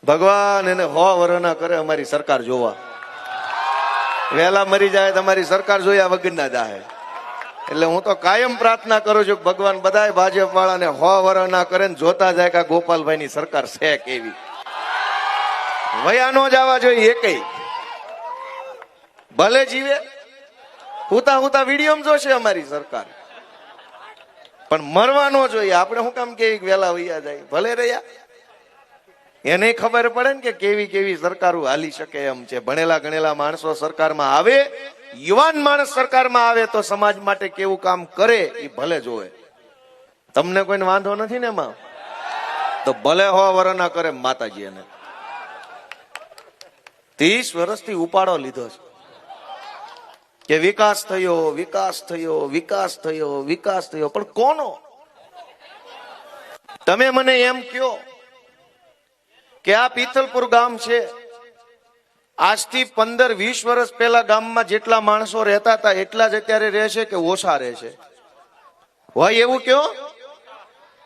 ભગવાન એને 100 વર્ષ ના કરે અમારી સરકાર જોવા. વહેલા મરી જાય તમારી સરકાર જોયા વગર ના જાય. એટલે હું તો કાયમ પ્રાર્થના કરું છું કે ભગવાન બધાય ભાજપ વાળાને 100 વર્ષ ના કરે ને જોતા જાય કે ગોપાલભાઈ ની સરકાર છે કેવી. વયા નો જવા જોઈએ એકઈ, ભલે જીવે હુતા હુતા વિડીયો જોશે અમારી સરકાર, પણ મરવા નો જોઈએ. આપણે શું કામ કેવી વેલા વૈયા જાય, ભલે રહ્યા. એને ખબર પડે ને કે કેવી કેવી સરકારો હાલી શકે એમ છે. ભણેલા ગણેલા માણસો સરકારમાં આવે, યુવાન માણસ સરકારમાં આવે તો સમાજ માટે કેવું કામ કરે એ ભલે જોવે. તમને કોઈને વાંધો નથી ને એમાં? તો ભલે 100 વર્ષ ના કરે માતાજી એને. 30 વર્ષથી ઉપાડો લીધો છે કે વિકાસ થયો, વિકાસ થયો, વિકાસ થયો, વિકાસ થયો, પણ કોનો? તમે મને એમ કયો કે આ પિથલપુર ગામ છે, આજથી 15-20 વર્ષ પહેલા ગામમાં જેટલા માણસો રહેતા હતા એટલા જ અત્યારે રહેશે કે ઓછા રહેશે? હોય એવું કયો?